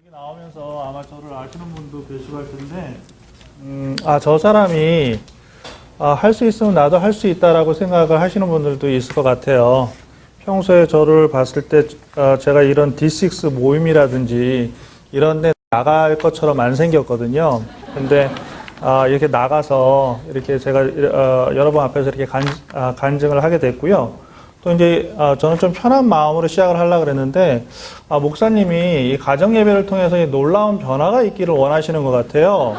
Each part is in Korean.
여기 나오면서 아마 저를 아시는 분도 계시고 할 텐데, 저 사람이 할 수 있으면 나도 할 수 있다라고 생각을 하시는 분들도 있을 것 같아요. 평소에 저를 봤을 때 제가 이런 D6 모임이라든지 이런 데 나갈 것처럼 안 생겼거든요. 근데 이렇게 나가서 이렇게 제가 여러분 앞에서 이렇게 간증을 하게 됐고요. 또 이제 저는 좀 편한 마음으로 시작을 하려고 그랬는데 목사님이 이 가정 예배를 통해서 이 놀라운 변화가 있기를 원하시는 것 같아요.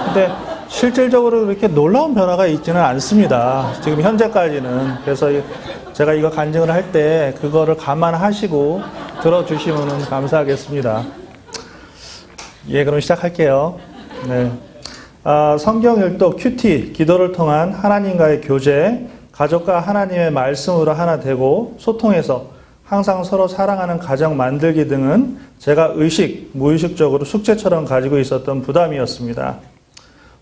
근데 실질적으로 그렇게 놀라운 변화가 있지는 않습니다. 지금 현재까지는. 그래서 제가 이거 간증을 할 때 그거를 감안하시고 들어주시면 감사하겠습니다. 예, 그럼 시작할게요. 네. 성경 일독 큐티, 기도를 통한 하나님과의 교제, 가족과 하나님의 말씀으로 하나 되고 소통해서 항상 서로 사랑하는 가정 만들기 등은 제가 무의식적으로 숙제처럼 가지고 있었던 부담이었습니다.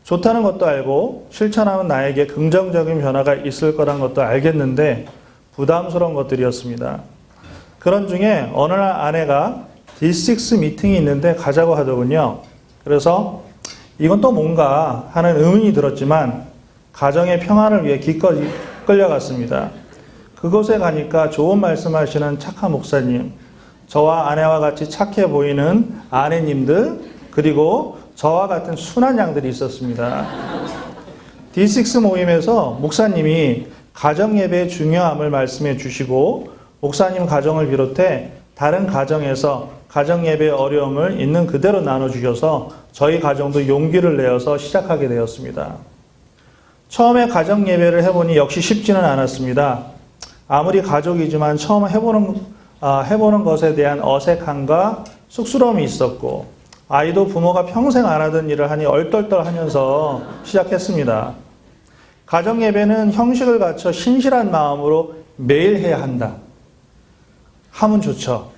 좋다는 것도 알고 실천하면 나에게 긍정적인 변화가 있을 거란 것도 알겠는데 부담스러운 것들이었습니다. 그런 중에 어느 날 아내가 D6 미팅이 있는데 가자고 하더군요. 그래서 이건 또 뭔가 하는 의문이 들었지만 가정의 평안을 위해 기꺼이 끌려갔습니다. 그곳에 가니까 좋은 말씀하시는 착한 목사님, 저와 아내와 같이 착해 보이는 아내님들, 그리고 저와 같은 순한 양들이 있었습니다. D6 모임에서 목사님이 가정 예배의 중요함을 말씀해 주시고 목사님 가정을 비롯해 다른 가정에서 가정 예배의 어려움을 있는 그대로 나눠주셔서 저희 가정도 용기를 내어서 시작하게 되었습니다. 처음에 가정 예배를 해보니 역시 쉽지는 않았습니다. 아무리 가족이지만 처음 해보는 것에 대한 어색함과 쑥스러움이 있었고 아이도 부모가 평생 안 하던 일을 하니 얼떨떨하면서 시작했습니다. 가정 예배는 형식을 갖춰 신실한 마음으로 매일 해야 한다. 하면 좋죠.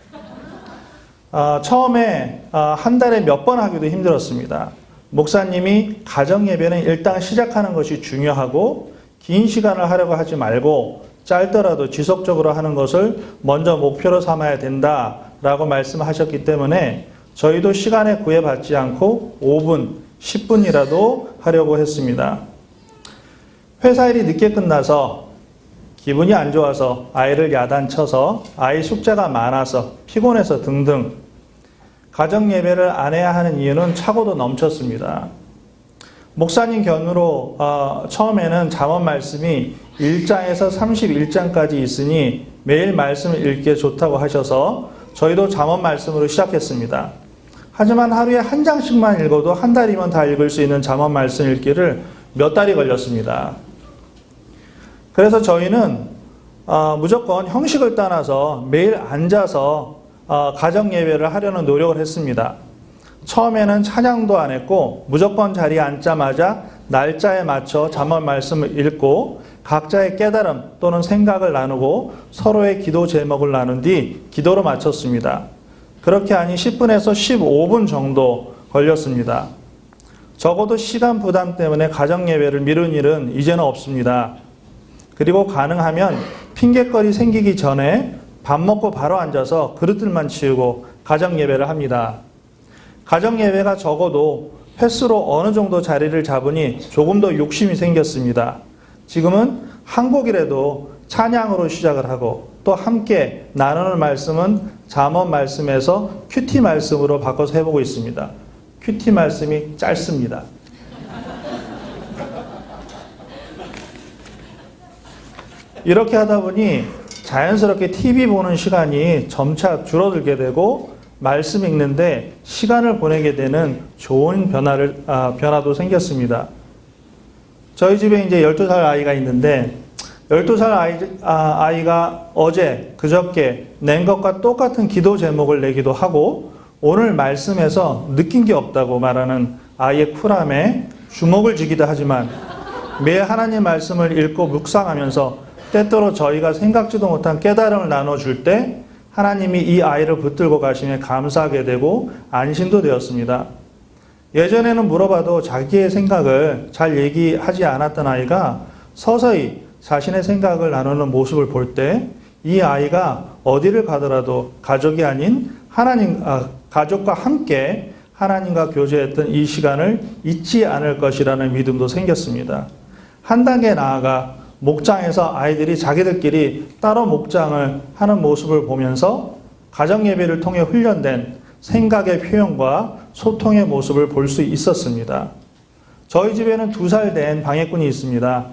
처음에 한 달에 몇 번 하기도 힘들었습니다. 목사님이 가정 예배는 일단 시작하는 것이 중요하고 긴 시간을 하려고 하지 말고 짧더라도 지속적으로 하는 것을 먼저 목표로 삼아야 된다라고 말씀하셨기 때문에 저희도 시간에 구애받지 않고 5분, 10분이라도 하려고 했습니다. 회사 일이 늦게 끝나서 기분이 안 좋아서 아이를 야단쳐서 아이 숙제가 많아서 피곤해서 등등 가정 예배를 안 해야 하는 이유는 차고도 넘쳤습니다. 목사님 견으로 처음에는 잠언 말씀이 1장에서 31장까지 있으니 매일 말씀을 읽기에 좋다고 하셔서 저희도 잠언 말씀으로 시작했습니다. 하지만 하루에 한 장씩만 읽어도 한 달이면 다 읽을 수 있는 잠언 말씀 읽기를 몇 달이 걸렸습니다. 그래서 저희는 무조건 형식을 떠나서 매일 앉아서 가정 예배를 하려는 노력을 했습니다. 처음에는 찬양도 안 했고 무조건 자리에 앉자마자 날짜에 맞춰 잠언 말씀을 읽고 각자의 깨달음 또는 생각을 나누고 서로의 기도 제목을 나눈 뒤 기도로 마쳤습니다. 그렇게 하니 10분에서 15분 정도 걸렸습니다. 적어도 시간 부담 때문에 가정 예배를 미룬 일은 이제는 없습니다. 그리고 가능하면 핑곗거리 생기기 전에 밥 먹고 바로 앉아서 그릇들만 치우고 가정 예배를 합니다. 가정 예배가 적어도 횟수로 어느 정도 자리를 잡으니 조금 더 욕심이 생겼습니다. 지금은 한 곡이라도 찬양으로 시작을 하고 또 함께 나누는 말씀은 잠언 말씀에서 큐티 말씀으로 바꿔서 해보고 있습니다. 큐티 말씀이 짧습니다. 이렇게 하다 보니 자연스럽게 TV 보는 시간이 점차 줄어들게 되고 말씀 읽는데 시간을 보내게 되는 좋은 변화도 생겼습니다. 저희 집에 이제 12살 아이가 있는데 12살 아이가 어제 그저께 낸 것과 똑같은 기도 제목을 내기도 하고 오늘 말씀에서 느낀 게 없다고 말하는 아이의 쿨함에 주목을 주기도 하지만 매일 하나님 말씀을 읽고 묵상하면서 때때로 저희가 생각지도 못한 깨달음을 나눠줄 때 하나님이 이 아이를 붙들고 가시며 감사하게 되고 안심도 되었습니다. 예전에는 물어봐도 자기의 생각을 잘 얘기하지 않았던 아이가 서서히 자신의 생각을 나누는 모습을 볼 때 이 아이가 어디를 가더라도 가족이 아닌 가족과 함께 하나님과 교제했던 이 시간을 잊지 않을 것이라는 믿음도 생겼습니다. 한 단계 나아가 목장에서 아이들이 자기들끼리 따로 목장을 하는 모습을 보면서 가정 예배를 통해 훈련된 생각의 표현과 소통의 모습을 볼 수 있었습니다. 저희 집에는 2살 된 방해꾼이 있습니다.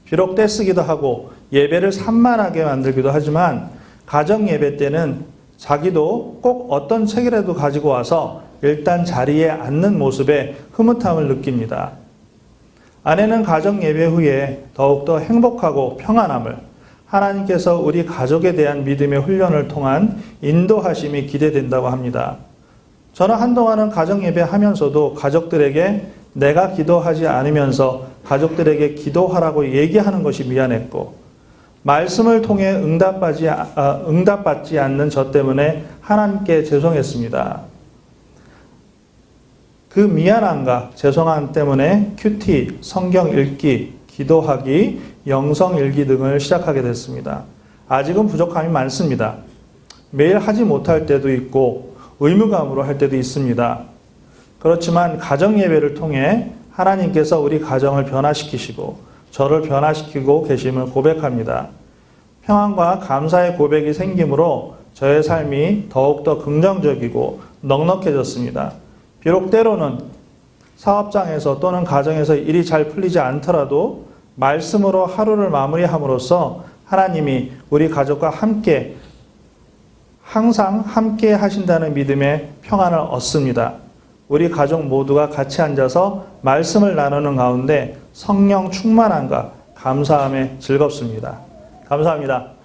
비록 떼쓰기도 하고 예배를 산만하게 만들기도 하지만 가정 예배 때는 자기도 꼭 어떤 책이라도 가지고 와서 일단 자리에 앉는 모습에 흐뭇함을 느낍니다. 아내는 가정 예배 후에 더욱더 행복하고 평안함을 하나님께서 우리 가족에 대한 믿음의 훈련을 통한 인도하심이 기대된다고 합니다. 저는 한동안은 가정 예배 하면서도 가족들에게 내가 기도하지 않으면서 가족들에게 기도하라고 얘기하는 것이 미안했고, 말씀을 통해 응답받지 않는 저 때문에 하나님께 죄송했습니다. 그 미안함과 죄송함 때문에 큐티, 성경 읽기, 기도하기, 영성 읽기 등을 시작하게 됐습니다. 아직은 부족함이 많습니다. 매일 하지 못할 때도 있고 의무감으로 할 때도 있습니다. 그렇지만 가정 예배를 통해 하나님께서 우리 가정을 변화시키시고 저를 변화시키고 계심을 고백합니다. 평안과 감사의 고백이 생기므로 저의 삶이 더욱더 긍정적이고 넉넉해졌습니다. 비록 때로는 사업장에서 또는 가정에서 일이 잘 풀리지 않더라도 말씀으로 하루를 마무리함으로써 하나님이 우리 가족과 함께 항상 함께 하신다는 믿음의 평안을 얻습니다. 우리 가족 모두가 같이 앉아서 말씀을 나누는 가운데 성령 충만함과 감사함에 즐겁습니다. 감사합니다.